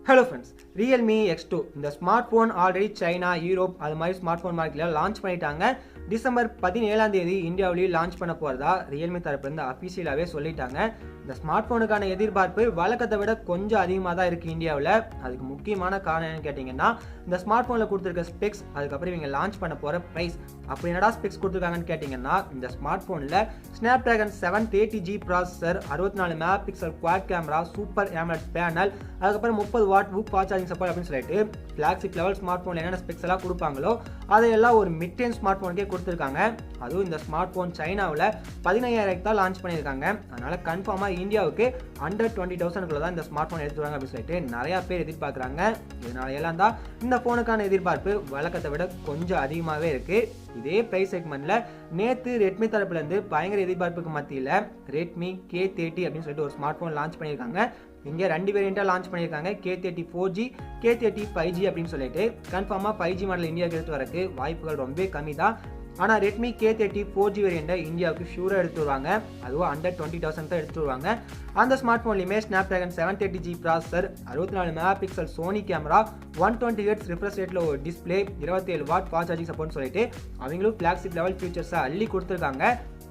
Hello friends, Realme X2 இந்த smart phone already China, Europe அது மாதிரி ஸ்மார்ட் போன் மார்க்கெட்ல லான்ச் பண்ணிட்டாங்க. டிசம்பர் 17ஆம் தேதி இந்தியாவிலேயே லான்ச் பண்ண போறதா Realme தரப்புல இருந்து அபிஷியலாவே சொல்லிட்டாங்க. இந்த ஸ்மார்ட் போனுக்கான எதிர்பார்ப்பு வழக்கத்தை விட கொஞ்சம் அதிகமாக தான் இருக்கு இந்தியாவில். அதுக்கு முக்கியமான காரணம் என்னன்னு கேட்டீங்கன்னா, இந்த ஸ்மார்ட் போன்ல கொடுத்துருக்க ஸ்பெக்ஸ், அதுக்கப்புறம் இவங்க லான்ச் பண்ண போற பிரைஸ். அப்படி என்னடா ஸ்பெக்ஸ் கொடுத்துருக்காங்கன்னு கேட்டீங்கன்னா, இந்த ஸ்மார்ட் போன்ல Snapdragon 730G processor, 64 mega pixel quad camera, super AMOLED panel, அதுக்கப்புறம் 30 what VOOC fast charging support அப்படின்னு சொல்லிட்டு ஃபிளாக்ஷிப் லெவல் ஸ்மார்ட் போன்ல என்னென்ன ஸ்பெக்ஸ் எல்லாம் கொடுப்பாங்களோ அதையெல்லாம் ஒரு மிட் ரேஞ்ச் ஸ்மார்ட் போனுக்கே கொடுத்துருக்காங்க. அதுவும் இந்த ஸ்மார்ட் போன் சைனாவில் 15,000 தான் லான்ச் பண்ணியிருக்காங்க. அதனால கன்ஃபார்மா இந்தியாவுக்கு அண்டர் 20,000 தான் இந்த ஸ்மார்ட் போன் எடுத்துருவாங்க அப்படின்னு சொல்லிட்டு நிறைய பேர் எதிர்பார்க்குறாங்க. இதனால எல்லாம் தான் இந்த போனுக்கான எதிர்பார்ப்பு வழக்கத்தை விட கொஞ்சம் அதிகமாகவே இருக்கு. இதே பிரைஸ் செக்மெண்ட்ல நேற்று ரெட்மி தரப்புல இருந்து பயங்கர எதிர்பார்ப்புக்கு மத்தியில் Redmi K30 அப்படின்னு சொல்லிட்டு ஒரு ஸ்மார்ட் போன் லான்ச் பண்ணியிருக்காங்க. இங்கே 2 வேரியண்டா லான்ச் பண்ணியிருக்காங்க, K30 4G, K30 5G அப்படின்னு சொல்லிட்டு. கன்ஃபார்மா 5G மாடல் இந்தியாவுக்கு எடுத்து வரக்கு வாய்ப்புகள் ரொம்ப கம்மி தான். ஆனால் Redmi K30 4G வேரியண்டை இந்தியாவுக்கு ஷூராக எடுத்து வருவாங்க. அதுவும் அண்டர் 20,000 தான் எடுத்து வருவாங்க. அந்த ஸ்மார்ட் போன்லையுமே Snapdragon 730G processor, 64 megapixel Sony camera, 120 hertz refresh ரேட்டில் ஒரு டிஸ்பிளே, 27 வாட் ஃபாஸ்ட் சார்ஜிங் சப்போர்ட்னு சொல்லிட்டு அவங்களும் ஃபிளாக்ஷிப் லெவல் ஃபியூச்சர்ஸை அள்ளி கொடுத்துருக்காங்க.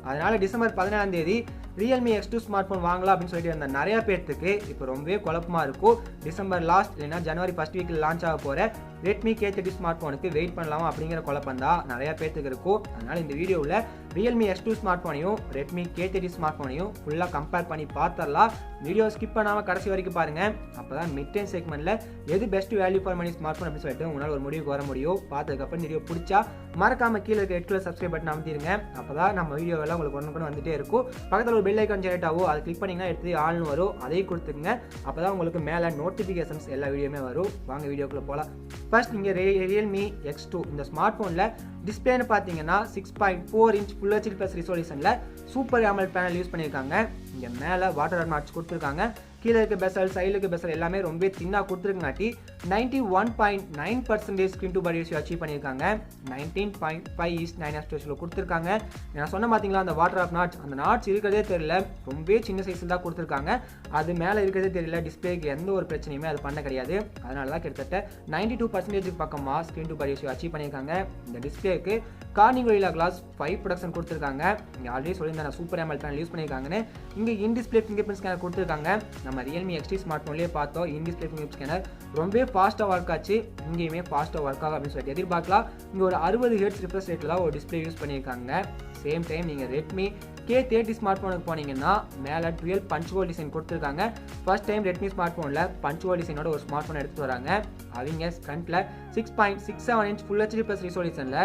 அதனால டிசம்பர் 17ஆம் தேதி Realme X2 ஸ்மார்ட் போன் வாங்கலாம் அப்படின்னு சொல்லிட்டு இருந்த நிறைய பேருக்கு இப்போ ரொம்பவே குழப்பமா இருக்கும். டிசம்பர் லாஸ்ட் இல்லைன்னா ஜனவரி ஃபர்ஸ்ட் வீக்கில் லான்ச் ஆக போகிற Redmi K30 ஸ்மார்ட் போனுக்கு வெயிட் பண்ணலாமா அப்படிங்கிற குழப்பம் தான் நிறைய பேருக்கு இருக்கும். அதனால இந்த வீடியோவில் Realme X2 ஸ்மார்ட் போனையும் Redmi K30 ஸ்மார்ட் போனையும் ஃபுல்லாக கம்பேர் பண்ணி பார்த்துடலாம். வீடியோ ஸ்கிப் பண்ணாமல் கடைசி வரைக்கும் பாருங்க. அப்போதான் மிட் ரேஞ்ச் செக்மெண்ட்ல எது best value for money smart phone அப்படின்னு சொல்லிட்டு உங்களால் ஒரு முடிவுக்கு வர முடியும். பார்த்ததுக்கப்புறம் வீடியோ பிடிச்சா மறக்காம கீழே இருக்க ரெட் கலர் சப்ஸ்கிரைப் பட்டன் அமைத்திருங்க. அப்போதான் நம்ம வீடியோவெல்லாம் உங்களுக்கு ஒன்று வந்துட்டே இருக்கும். பக்கத்தில் ஒரு பெல் ஐக்கான் ஜெனரேட் ஆகும், அதை கிளிக் பண்ணிங்கன்னா எடுத்து ஆள்னு வரும், அதையும் கொடுத்துருங்க. அப்போ தான் உங்களுக்கு மேலே நோட்டிஃபிகேஷன்ஸ் எல்லா வீடியோமே வரும். வாங்க வீடியோக்குள்ளே போகலாம். ஃபர்ஸ்ட் இங்கே Realme X2 இந்த ஸ்மார்ட் ஃபோனில் டிஸ்பிளேன்னு பார்த்தீங்கன்னா 6.4 இன்ச் ஃபுல் ஹெச்டி ப்ளஸ் ரிசோல்யூஷனில் சூப்பர் AMOLED பேனல் யூஸ் பண்ணியிருக்காங்க. இங்கே மேலே வாட்டர் நாட்ச் கொடுத்துருக்காங்க. கீழே இருக்க பெசல், சைடில் இருக்க பெசல் எல்லாமே ரொம்ப தின்னாக கொடுத்துருக்காட்டி 91.9% screen to body ratio achieve பண்ணியிருக்காங்க. 19.5:9 ரேஷியோவில் கொடுத்துருக்காங்க. நான் சொன்ன பார்த்தீங்களா அந்த வாட்டர் ஆஃப் நாட்ச், அந்த நாட்ச் இருக்கிறதே தெரியல, ரொம்ப சின்ன சைஸில் தான் கொடுத்துருக்காங்க. அது மேலே இருக்கிறதே தெரியல. டிஸ்பிளேக்கு எந்த ஒரு பிரச்சனையுமே அது பண்ண கிடையாது. அதனால தான் கிட்டத்தட்ட 92% பக்கமாக screen to body ratio achieve பண்ணியிருக்காங்க. இந்த டிஸ்பிளேக்கு கார்னிங் கோரில்லா கிளாஸ் 5 ப்ரொடக்ஷன் கொடுத்துருக்காங்க. இங்கே ஆல்ரெடி சொல்லியிருந்தேன் சூப்பர் AMOLED பேனல் யூஸ் பண்ணியிருக்காங்கன்னு. இங்கே in display finger print scanner கொடுத்துருக்காங்க. நம்ம Realme X2 ஸ்மார்ட் போன்லேயே பார்த்தோம் இன் டிஸ்பிளே ஃபிங்கர் ஸ்கேனர் ரொம்ப ஃபாஸ்ட்டாக ஒர்க் ஆச்சு. இங்கேயுமே ஃபாஸ்ட்டாக ஒர்க் ஆகும் அப்படின்னு சொல்லிட்டு எதிர்பார்க்கலாம். இங்கே ஒரு 60 ஹெர்ட்ஸ் ரிஃப்ரெஷ் ரேட்டில் தான் ஒரு டிஸ்பிளே யூஸ் பண்ணியிருக்காங்க. சேம் டைம் நீங்கள் Redmi K30 ஸ்மார்ட் போனுக்கு போனீங்கன்னா மேலே 12 பஞ்ச் ஹோல் டிசைன் கொடுத்துருக்காங்க. ஃபர்ஸ்ட் டைம் Redmi ஸ்மார்ட் போனில் பஞ்ச் ஹோல் டிசைனோட ஒரு ஸ்மார்ட் போன் எடுத்துகிட்டு வராங்க. அவங்க ஃப்ரண்ட்டில் 6.67 இன்ச் ஃபுல் ஹெச்டி ப்ளஸ் ரிசோல்யூஷனில்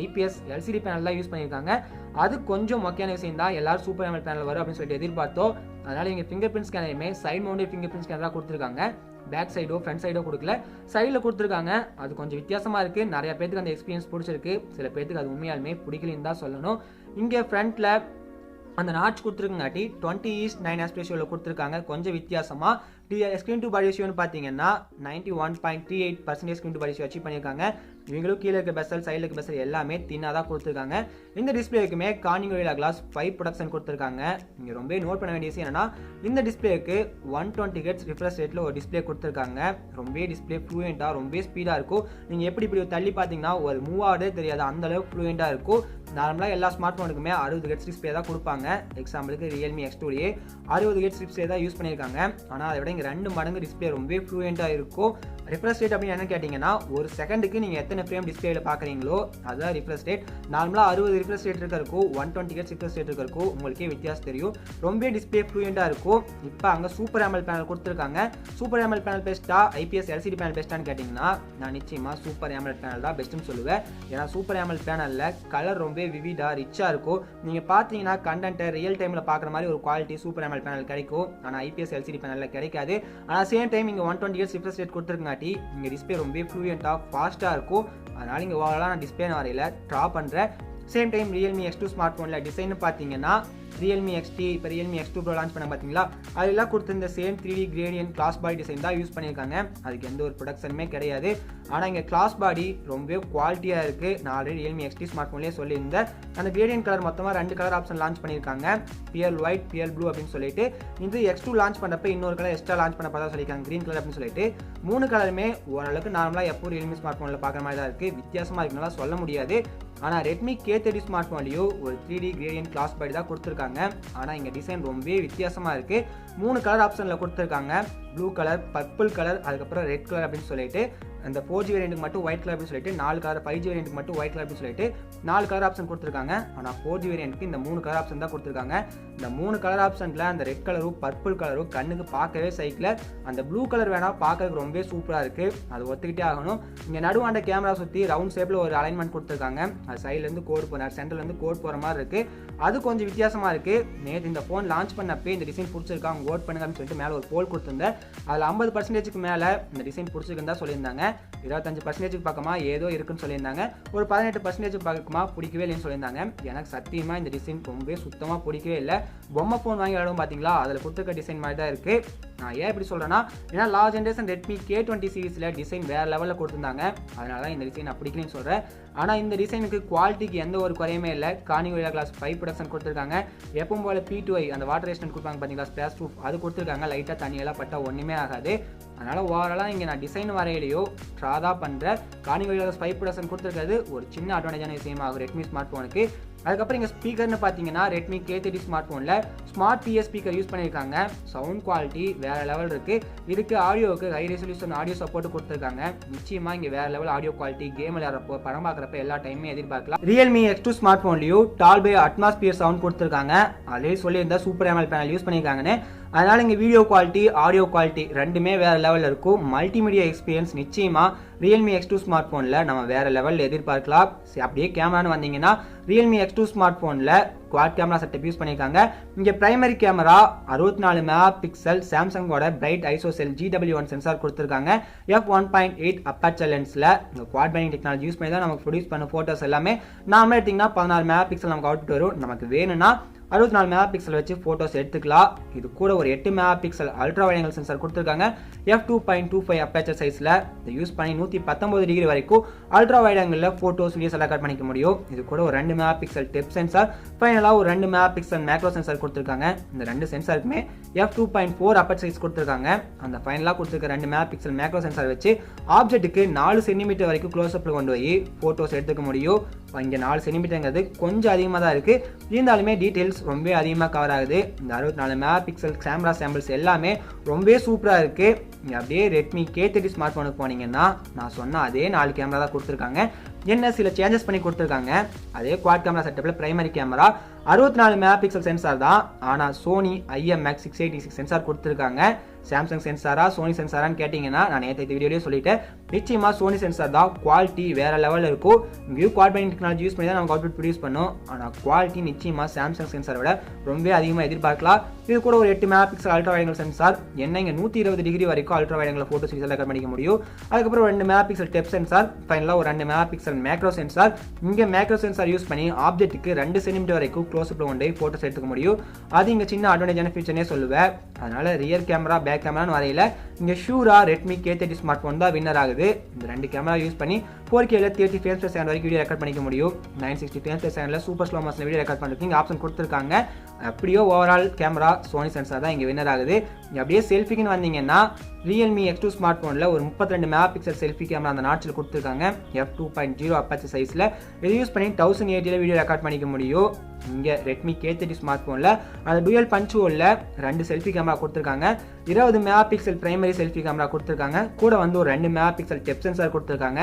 IPS LCD பேனல் தான் யூஸ் பண்ணியிருக்காங்க. அது கொஞ்சம் முக்கியமான விஷயம் தான். எல்லாரும் சூப்பர் AMOLED பேனல் வரும் அப்படின்னு சொல்லிட்டு எதிர்பார்த்தோம். அதனால இங்கே ஃபிங்கர் பிரிண்ட் ஸ்கேனருமே side mounted fingerprint scanner தான் கொடுத்துருக்காங்க. பேக் சைடோ ஃப்ரண்ட் சைடோ கொடுக்கல, சைடில் கொடுத்துருக்காங்க. அது கொஞ்சம் வித்தியாசமாக இருக்குது. நிறைய பேருக்கு அந்த எக்ஸ்பீரியன்ஸ் பிடிச்சிருக்கு, சில பேருக்கு அது உண்மையாலுமே பிடிக்கலன்னு தான் சொல்லணும். இங்கே ஃப்ரண்ட்டில் அந்த நாட்ச் கொடுத்துருக்குங்காட்டி 20:9 ரேஷியோவில் கொடுத்துருக்காங்க. கொஞ்சம் வித்தியாசமாக ஸ்க்ரீன் டு பாடி ரேஷியோன்னு பார்த்தீங்கன்னா 91.38% screen to body ratio achieve பண்ணியிருக்காங்க. இவங்களும் கீழே இருக்க பெசல், சைடில் இருக்க பெசல் எல்லாமே தின்னாக தான் கொடுத்துருக்காங்க. இந்த டிஸ்பிளேக்குமே கார்னிங் கோரில்லா கிளாஸ் 5 ப்ரொடக்ஷன் கொடுத்துருக்காங்க. இங்கே ரொம்ப நோட் பண்ண வேண்டிய விஷயம் என்னன்னா, இந்த டிஸ்பிளேக்கு 120 ஹெர்ட்ஸ் ரிஃப்ரெஷ் ரேட்டில் ஒரு டிஸ்பிளே கொடுத்துருக்காங்க. ரொம்ப டிஸ்பிளே ஃப்ளூயண்ட்டாக ரொம்ப ஸ்பீடாக இருக்கும். நீங்கள் இப்படி தள்ளி பார்த்தீங்கன்னா ஒரு மூவ் ஆகிறதே தெரியாது, அந்த அளவுக்கு ஃப்ளூயண்ட்டாக இருக்கும். நார்மலாக எல்லா ஸ்மார்ட் ஃபோனுக்குமே 60 ஹெர்ட்ஸ் டிஸ்பிளே தான் கொடுப்பாங்க. எக்ஸாம்பிளுக்கு Realme X2 60 ஹெர்ட்ஸ் டிஸ்பிளே தான் யூஸ் பண்ணியிருக்காங்க. ஆனால் அதை விட இங்கே 2 மடங்கு டிஸ்பிளே ரொம்ப ஃப்ளூயண்ட்டாக இருக்கும். ரிஃப்ரெஷ் ரேட் அப்படின்னு என்ன கேட்டிங்கன்னா, ஒரு செகண்டுக்கு நீங்கள் எத்தனை ஃப்ரேம் டிஸ்பிளேல பார்க்குறீங்களோ அதுதான் ரிஃப்ரெஷ் ரேட். நார்மலாக 60 ரிஃப்ரெஷ் ரேட் இருக்கும், 120 ஹெர்ட்ஸ் ரிஃப்ரெஷ் ரேட் இருக்கும். உங்களுக்கே வித்தியாசம் தெரியும். ரொம்ப டிஸ்பிளே ஃப்ளூயண்ட்டாக இருக்கும். இப்போ அங்கே சூப்பர் AMOLED பேனல் கொடுத்துருக்காங்க. சூப்பர் AMOLED பேனல் பெஸ்ட்டா, IPS LCD பேனல் பெஸ்ட்டான்னு கேட்டிங்கன்னா, நான் நிச்சயமாக சூப்பர் AMOLED பேனல் தான் பெஸ்ட்டுன்னு சொல்லுவேன். ஏன்னா சூப்பர் AMOLED பேனலில் கலர் ரொம்ப விவிடாக ரிச்சாக இருக்கும். நீங்கள் பார்த்தீங்கன்னா கண்டென்ட்டை ரியல் டைமில் பார்க்குற மாதிரி ஒரு குவாலிட்டி சூப்பர் AMOLED பேனல் கிடைக்கும். ஆனால் IPS LCD பேனலில் கிடைக்காது. ஆனால் சேம் டைம் இங்கே 120 ஹெர்ட்ஸ் ரிஃப்ரெஷ் ரேட் கொடுத்துருக்காட்டி இங்கே டிஸ்பிளே ரொம்ப ஃப்ளூயண்ட்டாக ஃபாஸ்ட்டாக இருக்கும். அதனால் இங்கே ஓவராலாக நான் டிஸ்பிளே வரையில் ட்ரா பண்ணுறேன். Same time Realme X2 smart ஃபோனில் டிசைன் பார்த்தீங்கன்னா Realme XT இப்போ Realme X2 Pro லான்ச் பண்ண பார்த்தீங்களா, அதெல்லாம் கொடுத்துருந்த same 3D gradient glass body design தான் யூஸ் பண்ணியிருக்காங்க. அதுக்கு எந்த ஒரு ப்ரொடக்ஷனுமே கிடையாது. ஆனால் இங்கே கிளாஸ் பாடி ரொம்பவே குவாலிட்டியாக இருக்குது. நான் ஆல்ரெடி Realme XT ஸ்மார்ட் ஃபோன்லேயே சொல்லியிருந்தேன். அந்த கிரேடியன்ட் கலர் மொத்தமாக 2 கலர் ஆப்ஷன் லான்ச் பண்ணியிருக்காங்க, பியல் ஒயிட் பியல் ப்ளூ அப்படின்னு சொல்லிட்டு. இது X2 லான்ச் பண்ணப்போ இன்னொரு கலர் எக்ஸ்ட்ரா லான்ச் பண்ண பார்த்தா சொல்லியிருக்காங்க, க்ரீன் கலர் அப்படின்னு சொல்லிட்டு. 3 கலருமே ஓரளவுக்கு நார்மலாக எப்போ Realme ஸ்மார்ட் ஃபோனில் பார்க்குற மாதிரி தான் இருக்குது. வித்தியாசமாக இருக்குன்னா சொல்ல முடியாது. ஆனால் Redmi K30 ஸ்மார்ட் ஃபோன்லையும் ஒரு 3D கிரேடியன்ட் கிளாஸ் பாடி தான் கொடுத்துருக்காங்க. ஆனால் இங்கே டிசைன் ரொம்பவே வித்தியாசமாக இருக்குது. 3 கலர் ஆப்ஷனில் கொடுத்துருக்காங்க, ப்ளூ கலர், பர்பிள் கலர், அதுக்கப்புறம் ரெட் கலர் அப்படின்னு சொல்லிட்டு. அந்த 4G வேரியண்ட்டுக்கு மட்டும் ஒயிட் கலர் அப்படின்னு சொல்லிட்டு 4 கலர், 5G வேரியண்ட்டுக்கு மட்டும் ஒயிட் கலர் அப்படின்னு சொல்லிட்டு 4 கலர் ஆப்ஷன் கொடுத்துருக்காங்க. ஆனால் 4G வேரியண்ட்டுக்கு இந்த 3 கலர் ஆப்ஷன் தான் கொடுத்துருக்காங்க. இந்த 3 கலர் ஆப்ஷனில் அந்த ரெட் கலரும் பர்பிள் கலரும் கண்ணுக்கு பார்க்கவே சைக்கிள். அந்த ப்ளூ கலர் வேணால் பார்க்கறதுக்கு ரொம்பவே சூப்பராக இருக்குது, அது ஒத்துக்கிட்டே ஆகணும். இங்கே நடுவாண்ட கேமரா சுற்றி ரவுண்ட் ஷேப்பில் ஒரு அலைன்மெண்ட் கொடுத்துருக்காங்க. அது சைட்லேருந்து கோட் போகிற சென்டர்லேருந்து கோட் போகிற மாதிரி இருக்குது. அது கொஞ்சம் வித்தியாசமாக இருக்குது. நேற்று இந்த ஃபோன் லான்ச் பண்ணப்போ இந்த டிசைன் பிடிச்சிருக்காங்க, ஓட் பண்ணுங்க அப்படின்னு சொல்லிட்டு மேலே ஒரு போல் கொடுத்துருந்தேன். அதில் 50% மேலே இந்த டிசைன் பிடிச்சிருக்குன்னு தான் சொல்லியிருந்தாங்க. 25% பக்கமா ஏதோ இருக்குன்னு சொல்லியிருந்தாங்க. ஒரு 18% பக்கமா பிடிக்கவே இல்லைன்னு சொல்லியிருந்தாங்க. எனக்கு சத்தியமாக இந்த டிசைன் ரொம்பவே சுத்தமாக பிடிக்கவே இல்லை. பொம்மை ஃபோன் வாங்கி விளையாடும் பார்த்தீங்களா, அதில் கொடுத்துருக்க டிசைன் மாதிரி தான் இருக்குது. நான் ஏன் இப்படி சொல்கிறேன்னா, ஏன்னா லாஸ்ட் ஜென்ரேஷன் Redmi K20 சீரிஸில் டிசைன் வேறு லெவலில் கொடுத்துருந்தாங்க. அதனால தான் இந்த டிசைன் நான் பிடிக்கலன்னு சொல்கிறேன். ஆனால் இந்த டிசைனுக்கு குவாலிட்டிக்கு எந்த ஒரு குறையுமே இல்லை. கார்னிங் கிளாஸ் 5 ப்ரொடக்ஷன் கொடுத்துருக்காங்க. எப்பவும் போல் P2i அந்த வாட்டர் ரெசிஸ்டன்ட் கொடுப்பாங்க பார்த்தீங்களா, ஸ்பேஸ் ப்ரூஃப், அது கொடுத்துருக்காங்க. லைட்டாக தண்ணியெல்லாம் பட்டா ஒன்றுமே ஆகாது. அதனால் ஓவராலாக இங்கே நான் டிசைன் வரையிலையோ ட்ராதா பண்ணுற கார்னிங் கிளாஸ் 5 ப்ரொடக்ஷன் கொடுத்துருக்கிறது ஒரு சின்ன அட்வான்டேஜான விஷயமாகும் Redmi ஸ்மார்ட் ஃபோனுக்கு. அதுக்கப்புறம் இங்கே ஸ்பீக்கர்னு பார்த்தீங்கன்னா Redmi K30 ஸ்மார்ட் ஃபோனில் ஸ்மார்ட் PS ஸ்பீக்கர் யூஸ் பண்ணியிருக்காங்க. சவுண்ட் குவாலிட்டி வேறு லெவல் இருக்குது. இதுக்கு ஆடியோவுக்கு ஹை ரெசல்யூஷன் ஆடியோ சப்போர்ட் கொடுத்துருக்காங்க. நிச்சயமாக இங்கே வேறு லெவல் ஆடியோ குவாலிட்டி, கேம் விளையாடுறப்போ, படம் பார்க்குறப்ப எல்லா டைமே எதிர்பார்க்கலாம். Realme X2 ஸ்மார்ட் ஃபோன்லையும் டால்பே அட்மாஸ்பியர் சவுண்ட் கொடுத்துருக்காங்க. அதிலே சொல்லியிருந்தா சூப்பர் AMOLED பேனல் யூஸ் பண்ணியிருக்காங்கன்னு. அதனால் இங்கே வீடியோ குவாலிட்டி, ஆடியோ குவாலிட்டி ரெண்டுமே வேறு லெவலில் இருக்கும். மல்டிமீடியா எக்ஸ்பீரியன்ஸ் நிச்சயமாக Realme X2 ஸ்மார்ட் ஃபோனில் நம்ம வேறு லெவலில் எதிர்பார்க்கலாம். அப்படியே கேமரான்னு வந்தீங்கன்னா Realme X2 ஸ்மார்ட் ஃபோனில் குவாட் கேமரா செட்டப் யூஸ் பண்ணியிருக்காங்க. இங்கே பிரைமரி கேமரா 64 மெகா பிக்சல் சாம்சங்கோட பிரைட் ஐசோசெல் GW1 சென்சார் கொடுத்துருக்காங்க. f1.8 அப்பர்ச்சர் லென்ஸில் இந்த குவாட் பைண்டிங் டெக்னாலஜி யூஸ் பண்ணி தான் நமக்கு ப்ரொடியூஸ் பண்ண ஃபோட்டோஸ் எல்லாமே. நார்மலாக எடுத்திங்கன்னா 16 மெகா பிக்சல் நமக்கு அவுட்புட் வரும். நமக்கு வேணும்னா 64 மெகா பிக்சல் வச்சு ஃபோட்டோஸ் எடுத்துக்கலாம். இது கூட ஒரு 8 megapixel ultra wide angle sensor கொடுத்துருக்காங்க. f2.25 அப்பேச்சர் சைஸில் இதை யூஸ் பண்ணி 119 டிகிரி வரைக்கும் அல்ட்ரா வைட் ஆங்கிளில் ஃபோட்டோஸ் வீடியோஸ் எல்லாம் கட் பண்ணிக்க முடியும். இது கூட ஒரு 2 மெகா பிக்சல் டெப் சென்சார், ஃபைனலாக ஒரு 2 மெகா பிக்சல் மேக்ரோ சென்சார் கொடுத்துருக்காங்க. இந்த 2 சென்சாருக்குமே f2.4 அப்பேச்சர் சைஸ் கொடுத்துருக்காங்க. அந்த ஃபைனலாக கொடுத்துருக்க 2 மெகா பிக்சல் மேக்ரோ சென்சார் வச்சு ஆப்ஜெக்ட்டுக்கு 4 சென்டிமீட்டர் வரைக்கும் க்ளோஸ்அப்பில் கொண்டு போய் ஃபோட்டோஸ் எடுத்துக்க முடியும். இங்கே 4 சென்டிமீட்டருங்கிறது கொஞ்சம் அதிகமாக தான் இருக்குது. இருந்தாலுமே டீட்டெயில்ஸ் ரொம்ப அதிகமாக கவர் ஆகுது. இந்த 64 மெகா பிக்சல் கேமரா சாம்பிள்ஸ் எல்லாமே ரொம்பவே சூப்பராக இருக்குது. நீங்கள் அப்படியே Redmi K30 ஸ்மார்ட் ஃபோனுக்கு போனீங்கன்னா நான் சொன்ன அதே 4 கேமரா தான் கொடுத்துருக்காங்க. என்ன சில சேஞ்சஸ் பண்ணி கொடுத்துருக்காங்க. அதே குவாட் கேமரா செட்டப்பில் primary camera 64 megapixel sensor தான். ஆனால் சோனி IMX 686 சென்சார் கொடுத்துருக்காங்க. சாம்சங் சென்சாரா சோனி சென்சாரான்னு கேட்டிங்கன்னா நான் நேற்று வீடியோலேயே சொல்லிட்டேன். நிச்சயமாக சோனி சென்சார் தான். குவாலிட்டி வேறு லெவலில் இருக்கும். இங்கேயும் குவாட் பைண்டிங் டெக்னாலஜி யூஸ் பண்ணி தான் நமக்கு அவுட்புட் ப்ரொடியூஸ் பண்ணும். ஆனால் குவாலிட்டி நிச்சயமாக சாம்சங் சென்சாரை விட ரொம்ப அதிகமாக எதிர்பார்க்கலாம். இது கூட ஒரு 8 megapixel ultra wide angle sensor, என்ன இங்கே 120 டிகிரி வரைக்கும் ultra wide angle photos videos cut பண்ணிக்க முடியும். அதுக்கப்புறம் 2 மெகா பிக்சல் டெப் சென்சார், ஃபைனலாக ஒரு 2 மெகா பிக்சல் மேக்ரோ சென்சார். இங்கே மேக்ரோ சென்சார் யூஸ் பண்ணி ஆப்ஜெக்ட்டுக்கு 2 சென்டிமீட்டர் வரைக்கும் க்ளோஸ்அப்பில் கொண்டு போய் ஃபோட்டோஸ் எடுத்துக்க முடியும். அது இங்கே சின்ன அட்வான்டேஜான ஃபீச்சர்னே சொல்லுவேன். அதனால் ரியர் கேமரா பேக் கேமரான்னு வரையில இங்கே ஷூரா Redmi K30 ஸ்மார்ட் ஃபோன் தான் வின்னர் ஆகுது. இந்த 2 கேமரா யூஸ் பண்ணி 4Kல 30 frames per second வரைக்கும் வீடியோ ரெக்கார்ட் பண்ணிக்க முடியும். 960 frames per secondல super slow motion video record பண்ணுறதுக்கு இங்கே ஆப்ஷன் கொடுத்துருக்காங்க. அப்படியோ ஓவரால் கேமரா சோனி சென்சார் தான் இங்கே வின்னர் ஆகுது. அப்படியே செல்ஃபிக்குன்னு வந்தீங்கன்னா Realme X2 ஸ்மார்ட் ஃபோனில் ஒரு 32 மெகா பிக்சல் செல்ஃபி கேமரா அந்த நாட்சில் கொடுத்துருக்காங்க. f2.0 அப்பேச்சர் சைஸில் இதை யூஸ் பண்ணி 1080ல் வீடியோ ரெக்கார்ட் பண்ணிக்க முடியும். இங்கே Redmi K30 ஸ்மார்ட் ஃபோனில் அந்த டுயல் பஞ்ச் ஹோலில் 2 செல்ஃபி கேமரா கொடுத்துருக்காங்க. 20 mega pixel primary selfie camera கொடுத்துருக்காங்க. கூட வந்து ஒரு 2 மெகா பிக்சல் டெப் சென்சார் கொடுத்துருக்காங்க.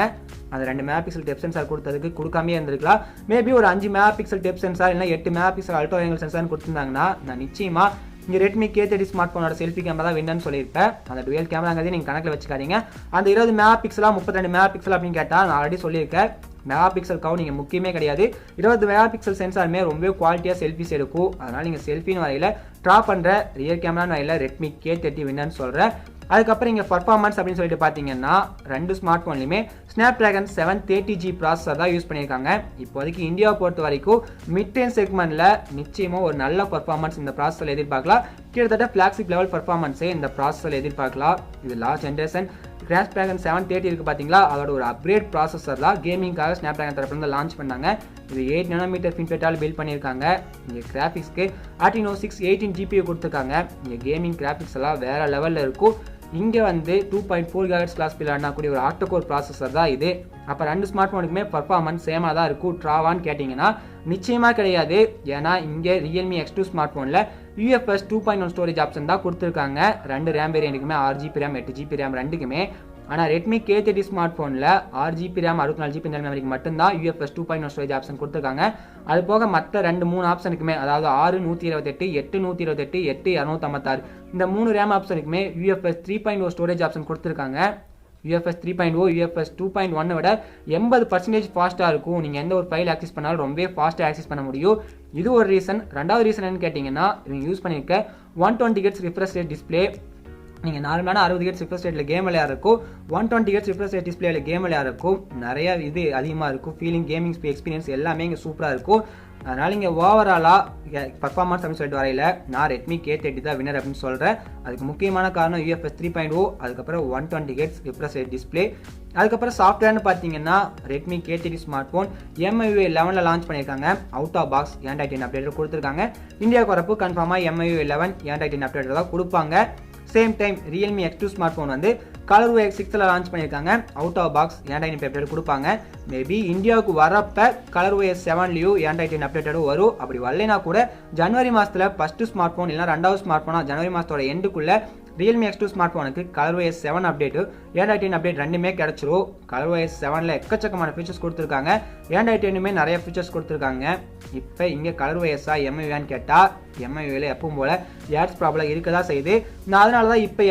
அந்த 2 மெகா பிக்சல் டெப் சென்சார் கொடுத்ததுக்கு கொடுக்காமே இருந்திருக்கலாம். மேபி ஒரு 5 மெகா பிக்சல் டெப் சென்சார் இல்லை 8 megapixel ultra wide angle sensor கொடுத்துருந்தாங்கன்னா நான் நிச்சயமாக இங்கே Redmi K30 ஸ்மார்ட் ஃபோனோட செல்ஃபி கேமரா தான் வின்னு சொல்லியிருப்பேன். அந்த டுவெல் கேமராங்கிறதே நீங்கள் கணக்கில் வச்சுக்காதீங்க. அந்த 20 மெகா பிக்சலா 32 மெகா பிக்சல் அப்படின்னு கேட்டால் நான் ஆல்ரெடி சொல்லியிருக்கேன். மெகா பிக்சல் கவு நீங்கள் முக்கியமே கிடையாது. 20 மெகா பிக்சல் சென்சாருமே ரொம்ப குவாலிட்டியாக செல்ஃபிஸ் எடுக்கும். அதனால் நீங்கள் செல்ஃபின்னு வரையில் ட்ரா பண்ணுற ரியர் கேமரான்னு வரையில் Redmi K30 வின்னு சொல்கிறேன். அதுக்கப்புறம் இங்கே பர்ஃபார்மன்ஸ் அப்படின்னு சொல்லிட்டு பார்த்தீங்கன்னா ரெண்டு ஸ்மார்ட் ஃபோன்லையுமே Snapdragon 730G ப்ராசஸர் தான் யூஸ் பண்ணியிருக்காங்க. இப்போதைக்கு இந்தியாவை பொறுத்த வரைக்கும் மிட் ரேஞ்ச் செக்மெண்ட்டில் நிச்சயமாக ஒரு நல்ல பர்ஃபார்மன்ஸ் இந்த ப்ராசஸில் எதிர்பார்க்கலாம். கிட்டத்தட்ட ஃப்ளாக்ஷிப் லெவல் பர்ஃபார்மன்ஸே இந்த ப்ராசஸில் எதிர்பார்க்கலாம். இது லாஸ்ட் ஜென்ரேஷன் Snapdragon 730 இருக்குது பார்த்தீங்களா, அதோட ஒரு அப்கிரேட் ப்ராசஸர் தான் கேமிங்காக Snapdragon தரப்புலேருந்து லான்ச் பண்ணாங்க. இது 8 nm ஃபின்ஃபெட்டால் பில்ட் பண்ணியிருக்காங்க. இங்கே கிராஃபிக்ஸ்க்கு Adreno 618 GPU கொடுத்துருக்காங்க. இங்கே கேமிங் கிராஃபிக்ஸ் எல்லாம் வேறு லெவலில் இருக்கும். இங்கே வந்து 2.4 GHz கிளாஸ் பில் கூடிய ஒரு octa-core ப்ராசஸர் தான் இது. அப்போ ரெண்டு ஸ்மார்ட் ஃபோனுக்குமே பர்ஃபார்மன்ஸ் சேமாக தான் இருக்கும். ட்ராவான்னு கேட்டிங்கன்னா நிச்சயமாக கிடையாது. ஏன்னா இங்கே Realme X2 ஸ்மார்ட் ஃபோனில் UFS 2.1 ஸ்டோரேஜ் ஆப்ஷன் தான் கொடுத்துருக்காங்க. ரெண்டு RAM வேரியண்ட்டுக்குமே 6GB RAM 8GB RAM ரெண்டுக்குமே. ஆனால் Redmi K30 ஸ்மார்ட் ஃபோனில் 6GB ரேம் 64GB மெமரிக்கு மட்டும்தான் UFS 2.1 ஸ்டோரேஜ் ஆப்ஷன் கொடுத்துருக்காங்க. அது போக மற்ற 2-3 ஆப்ஷனுக்குமே, அதாவது 6 128 8 128 8 256 இந்த 3 ரேம் ஆப்ஷனுக்குமே UFS 3.0 ஸ்டோரேஜ் ஆப்ஷன் கொடுத்துருக்காங்க. UFS 3.0 UFS 2.1 விட 80% ஃபாஸ்ட்டாக இருக்கும். நீங்கள் எந்த ஒரு ஃபைல் ஆக்சஸ் பண்ணாலும் ரொம்பவே ஃபாஸ்ட்டாக ஆக்சஸ் பண்ண முடியும். இது ஒரு ரீசன். ரெண்டாவது ரீசன் என்னன்னு கேட்டிங்கன்னா, இவங்க யூஸ் பண்ணியிருக்க 120 Hz ரிஃப்ரெஷ் ரேட் டிஸ்பிளே. நீங்கள் நார்மலான 60 Hz ரிஃப்ரெஷ் ரேட்டில் கேம் விளையாட இருக்கும், 120 Hz ரிஃப்ரெஷ் ரேட் டிஸ்பிளேயில் கேம் விளையாட இருக்கும். நிறைய இது அதிகமாக இருக்கும். ஃபீலிங் கேமிங் எக்ஸ்பீரியன்ஸ் எல்லாமே இங்கே சூப்பராக இருக்கும். அதனால் இங்கே ஓவராலாக பர்ஃபார்மன்ஸ் அப்படின்னு சொல்லிட்டு வரையில் நான் Redmi K30 தான் வினர் அப்படின்னு சொல்கிறேன். அதுக்கு முக்கியமான காரணம் UFS 3.0, அதுக்கப்புறம் 120 Hz ரிஃப்ரெஷ் ரேட் டிஸ்பிளே. அதுக்கப்புறம் சாஃப்ட்வேர்னு பார்த்தீங்கன்னா Redmi K30 smart phone MIUI 11 launch பண்ணியிருக்காங்க. Out of box Android 10 update கொடுத்துருக்காங்க. இந்தியாவுக்கு வரப்போ கன்ஃபார்மாக MIUI 11 Android 10 அப்டேட் தான் கொடுப்பாங்க. Same time Realme X2 smart phone வந்து ColorOS X6 லான்ச் பண்ணியிருக்காங்க. Out of box Android 10 update கொடுப்பாங்க. மேபி இந்தியாவுக்கு வரப்போ ColorOS 7லையும் Android 10 அப்டேட்டடும் வரும். அப்படி வரலைனா கூட ஜனவரி மாதத்தில் ஃபஸ்ட்டு ஸ்மார்ட் ஃபோன் இல்லைனா ரெண்டாவது ஸ்மார்ட் ஃபோனாக ஜனவரி மாதத்தோட எண்டுக்குள்ளே Realme X2 ஸ்மார்ட் ஃபோனுக்கு ColorOS 7 அப்டேட்டு Android 10 அப்டேட் ரெண்டுமே கிடச்சிரும். ColorOS 7ல் எக்கச்சக்கமான ஃபீச்சர்ஸ் கொடுத்துருக்காங்க. Android 10மே நிறைய ஃபீச்சர்ஸ் கொடுத்துருக்காங்க. இப்போ இங்கே ColorOS-ஆ MIUI-ஆன்னு கேட்டால் MIUI-ல எப்பவும் போல் ஆட்ஸ் ப்ராப்ளம் இருக்க தான் செய்யுது. நான் அதனால தான் இப்போ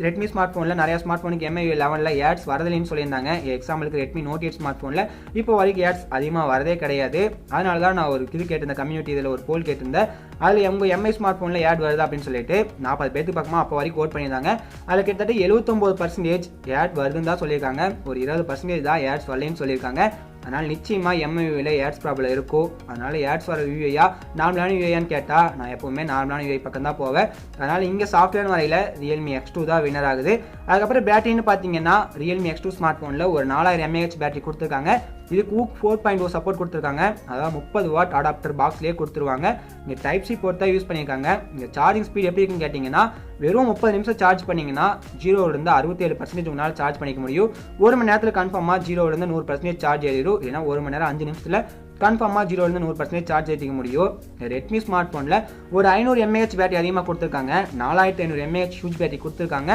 Redmi ஸ்மார்ட் ஃபோனில் நிறைய ஸ்மார்ட் ஃபோனுக்கு MIUI 11ல் ஆட்ஸ் வரதில்லைன்னு சொல்லியிருந்தாங்க. எக்ஸாம்பிளுக்கு Redmi Note 8 ஸ்மார்ட் ஃபோனில் இப்போ வரைக்கும் ஆட்ஸ் அதிகமாக வரதே கிடையாது. அதனால தான் நான் ஒரு இது கேட்டிருந்தேன், கம்யூனிட்டி இதில் ஒரு போல் கேட்டிருந்தேன். அதில் உங்கள் MI ஸ்மார்ட் ஃபோனில் ஆட் வருது அப்படின்னு சொல்லிட்டு 40 பேருக்கு பக்கமாக அப்போ வரைக்கும் ஓட் பண்ணியிருந்தாங்க. அதில் கிட்டத்தட்ட 79% ஆட் வருதுன்னு தான் சொல்லியிருக்காங்க. ஒரு 20% தான் ஆட்ஸ் வரலைன்னு சொல்லியிருக்காங்க. அதனால் நிச்சயமாக MIUI-ல ஆட்ஸ் ப்ராப்ளம் இருக்கும். அதனால் ஆட்ஸ் வர யூஐயா நார்மலான யூஐயான்னு கேட்டால் நான் எப்போவுமே நார்மலான யூஐ பக்கம் தான் போவேன். அதனால் இங்கே சாஃப்ட்வேர் வரையில் Realme X2 தான் வினர் ஆகுது. அதுக்கப்புறம் பேட்டரின்னு பார்த்தீங்கன்னா Realme X2 ஸ்மார்ட் ஃபோனில் ஒரு 4000 mAh பேட்டரி கொடுத்துருக்காங்க. இதுக்கு VOOC 4.0 சப்போர்ட் கொடுத்துருக்காங்க. அதாவது 30 வாட் அடாப்டர் பாக்ஸ்லேயே கொடுத்துருவாங்க. இங்கே டைப் சி போர்ட் தான் யூஸ் பண்ணியிருக்காங்க. இங்கே சார்ஜிங் ஸ்பீட் எப்படி இருக்குன்னு கேட்டிங்கன்னா, வெறும் 30 நிமிஷம் சார்ஜ் பண்ணிங்கன்னா 0லேருந்து 67% உங்களால் சார்ஜ் பண்ணிக்க முடியும். ஒரு மணி நேரத்தில் கன்ஃபார்மாக 0லேருந்து 100% சார்ஜ் ஏறிடும். ஏன்னா ஒரு மணி நேரம் 5 நிமிஷத்தில் கன்ஃபார்மாக 0லேருந்து 100% சார்ஜ் ஏற்றிக்க முடியும். Redmi ஸ்மார்ட் ஃபோனில் ஒரு 500 mAh பேட்டரி அதிகமாக கொடுத்துருக்காங்க. 4500 mAh ஹியூஜ் பேட்டரி கொடுத்துருக்காங்க.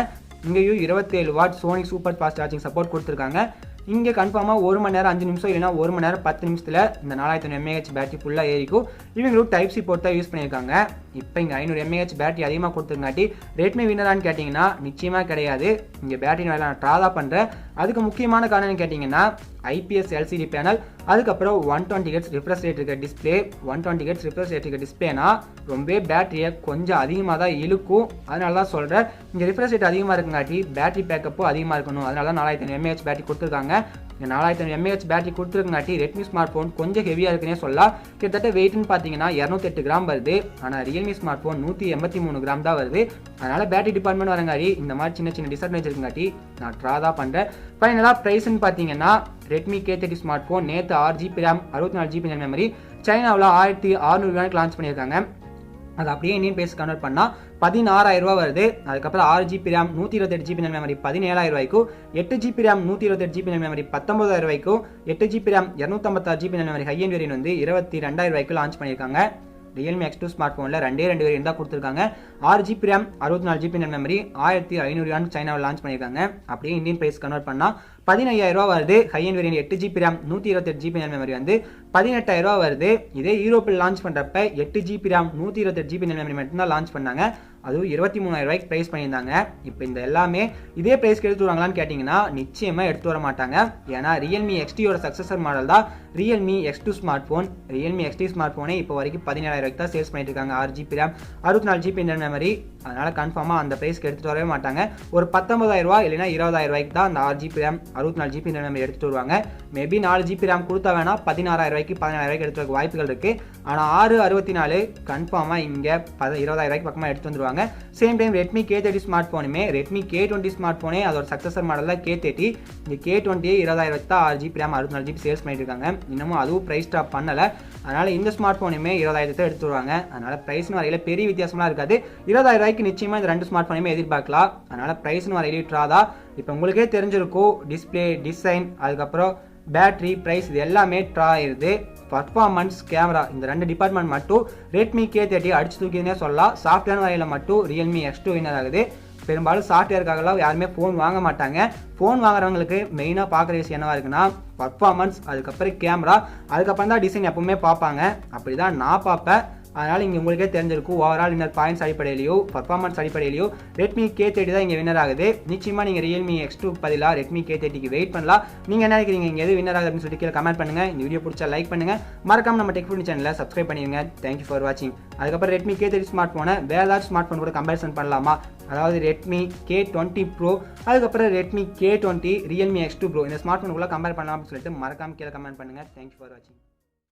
இங்கேயும் 27 watt Sony super fast charging support கொடுத்துருக்காங்க. இங்கே கன்ஃபார்மாக ஒரு மணி நேரம் 5 நிமிஷம் இல்லைனா ஒரு மணி நேரம் 10 நிமிஷத்தில் இந்த 4500 mAh பேட்டரி ஃபுல்லாக ஏறிக்கும். இவங்களும் டைப் சி போர்ட் தான் யூஸ் பண்ணியிருக்காங்க. இப்போ இங்கே 500 mAh பேட்டரி அதிகமாக கொடுத்துருங்காட்டி Redmi வினரான்னு கேட்டிங்கன்னா நிச்சயமாக கிடையாது. இங்கே பேட்டரி வேலை நான் ட்ரா தான் பண்ணுறேன். அதுக்கு முக்கியமான காரணம் கேட்டிங்கன்னா IPS LCD பேனல், அதுக்கப்புறம் 120 Hz ரிஃப்ரெஷ் ரேட் இருக்க டிஸ்பிளே. 120 Hz ரிஃப்ரெஷ் ரேட் இருக்க டிஸ்பிளேனா ரொம்ப பேட்டரியை கொஞ்சம் அதிகமாக தான் இழுக்கும். அதனால தான் சொல்கிறேன், இங்கே ரிஃப்ரெஷ் ரேட் அதிகமாக இருக்குங்காட்டி பேட்டரி பேக்கப்பும் அதிகமாக இருக்கணும். அதனால தான் 4500 mAh பேட்டரி கொடுத்துருக்காங்க. 4500 mAh பேட்டரி கொடுத்துருக்காட்டி Redmi ஸ்மார்ட் ஃபோன் கொஞ்சம் ஹெவியாக இருக்குன்னே சொல்லலாம். கிட்டத்தட்ட வெயிட்னு பார்த்தீங்கன்னா 208 கிராம் வருது. ஆனால் Realme ஸ்மார்ட் ஃபோன் 183 கிராம் தான் வருது. அதனால் பேட்டரி டிபார்ட்மெண்ட் வரங்காட்டி இந்த மாதிரி சின்ன சின்ன டிஸ்அட்வான்டேஜ் இருக்குங்காட்டி நான் ட்ரா தான் பண்ணுறேன். ஃபைனலாக ப்ரைஸ்ன்னு பார்த்தீங்கன்னா Redmi K30 ஸ்மார்ட் ஃபோன் நேற்று 6GB ரேம் 64GB மெமரி சைனாவில் 1600 லான்ச் பண்ணியிருக்காங்க. அது அப்படியே இந்தியன் பேஸ் கன்வெர்ட் பண்ணால் 16000 ரூபா வருது. அதுக்கப்புறம் 6GB ரேம் 128GB மெமரி 17000 ரூபாய்க்கும், 8GB ரேம் 128GB மெமரி 19000 ரூபாய்க்கும், 8GB RAM 256GB memory high end variant வந்து 22000 ரூபாய்க்கு லான்ச் பண்ணியிருக்காங்க. Realme X2 ஸ்மார்ட் ஃபோனில் ரெண்டே வேரியன்ட் தான் கொடுத்துருக்காங்க. 6GB ரேம் 64GB மெமரி 1500 சைனாவில் லான்ச் பண்ணியிருக்காங்க. அப்படியே இந்தியன் பிரைஸ் கன்வெர்ட் பண்ணால் 15000 ரூபா வருது. High end variant 8GB RAM 128GB memory வந்து 18000 ரூபா வருது. இதே யூரோப்பில் லான்ச் பண்ணுறப்ப 8GB ரேம் 128GB மெமரி மட்டும் தான் லான்ச் பண்ணாங்க. அதுவும் 23,000 ரூபாய்க்கு ப்ரைஸ் பண்ணியிருந்தாங்க. இப்போ இந்த எல்லாமே இதே ப்ரைஸ்க்கு எடுத்து வருவாங்களான்னு கேட்டிங்கன்னா நிச்சயமாக எடுத்து வர மாட்டாங்க. ஏன்னா Realme X2யோட சக்ஸஸர் மாடல் தான் Realme X2 smart phone. Realme X2 smart ஃபோனே இப்போ வரைக்கும் 17,000 ரூபாய்க்கு தான் சேல்ஸ் பண்ணிட்டு இருக்காங்க. 6GB RAM 64GB internal memory. அதனால் கன்ஃபார்மாக அந்த ப்ரைஸ்க்கு எடுத்துகிட்டு வரவே மாட்டாங்க. ஒரு 19,000 ரூபா இல்லைனா 20,000 ரூபாய்க்கு தான் அந்த 6GB RAM 64GB internal memory எடுத்துகிட்டு வருவாங்க. மேபி 4GB RAM கொடுத்தா வேணா 16,000 ரூபாய்க்கு 17,000 ரூபாய்க்கு எடுத்து வர வாய்ப்புகள் இருக்குது. ஆனால் 664 கன்ஃபார்மாக இங்கே 20,000 ரூபாய்க்கு பக்கமாக எடுத்து வந்துருவாங்க. Same time Redmi K30 smart ஃபோனுமே Redmi K20 ஸ்மார்ட் ஃபோனே அதோட சக்ஸஸர் மாடல் தான் K30. இந்த K20 20,000 வச்சு தான் 6GB RAM 64GB சேல்ஸ் பண்ணிட்டு இருக்காங்க. இன்னமும் அதுவும் ப்ரைஸ் ஸ்டாப் பண்ணலை. அதனால் இந்த ஸ்மார்ட் ஃபோனுமே 20,000 எடுத்து வருவாங்க. அதனால் ப்ரைஸ்னு வரையில் பெரிய வித்தியாசமாக இருக்காது. 20,000 ரூபாய்க்கு நிச்சயமாக இந்த 2 ஸ்மார்ட் ஃபோனுமே எதிர்பார்க்கலாம். அதனால் ப்ரைஸ்னு வரையிலே ட்ராதா. இப்போ உங்களுக்கே தெரிஞ்சிருக்கும் டிஸ்பிளே, டிசைன், அதுக்கப்புறம் பேட்டரி, ப்ரைஸ் இது எல்லாமே ட்ரா ஆயிடுது. பர்ஃபார்மன்ஸ், கேமரா இந்த 2 டிபார்ட்மெண்ட் மட்டும் Redmi K30 அடிச்சு தூக்கிதுன்னே சொல்லலாம். சாஃப்ட்வேர் வரையில் மட்டும் Realme X2 வின்னர் ஆகுது. பெரும்பாலும் சாஃப்ட்வேருக்காகலாம் யாருமே ஃபோன் வாங்க மாட்டாங்க. ஃபோன் வாங்குறவங்களுக்கு மெயினாக பார்க்குற விஷயம் என்னவா இருக்குன்னா பர்ஃபார்மன்ஸ், அதுக்கப்புறம் கேமரா, அதுக்கப்புறம் தான் டிசைன் எப்பவுமே பார்ப்பாங்க. அப்படி தான் நான் பார்ப்பேன். அதனால் இங்கே உங்களுக்கே தெரிஞ்சிருக்கும் ஓவரால் வின்னர் பாயிண்ட்ஸ் அடிப்படையிலையோ பர்ஃபார்மன்ஸ் அடிப்படையிலையோ Redmi K30 தான் இங்கே வின்னர் ஆகுது. நிச்சயமாக நீங்கள் Realme X2 பதிலாக Redmi K30க்கு வெயிட் பண்ணலாம். நீங்கள் என்ன நினைக்கிறீங்க, இங்கே எது வின்னர் ஆகுது அப்படின்னு சொல்லிட்டு கீழே கமெண்ட் பண்ணுங்கள். இந்த வீடியோ பிடிச்சா லைக் பண்ணுங்கள். மறக்காம நம்ம டெக் ஃபுட் சேனலை சப்ஸ்கிரைப் பண்ணிடுங்க. தேங்க்யூ ஃபார் வாட்சிங். அதுக்கப்புறம் Redmi K30 ஸ்மார்ட் ஃபோனை வேறு ஏதாச்சும் ஸ்மார்ட் ஃபோன் கூட கம்பேரிசன் பண்ணலாமா, அதாவது Redmi K20 Pro, அதுக்கப்புறம் Redmi K20, Realme X2 Pro இந்த ஸ்மார்ட் ஃபோனுக்குள்ளே கம்பேர் பண்ணலாம் அப்படின்னு சொல்லிட்டு மறக்காம கீழே கமெண்ட் பண்ணுங்கள். தேங்க்யூ ஃபார் வாட்சிங்.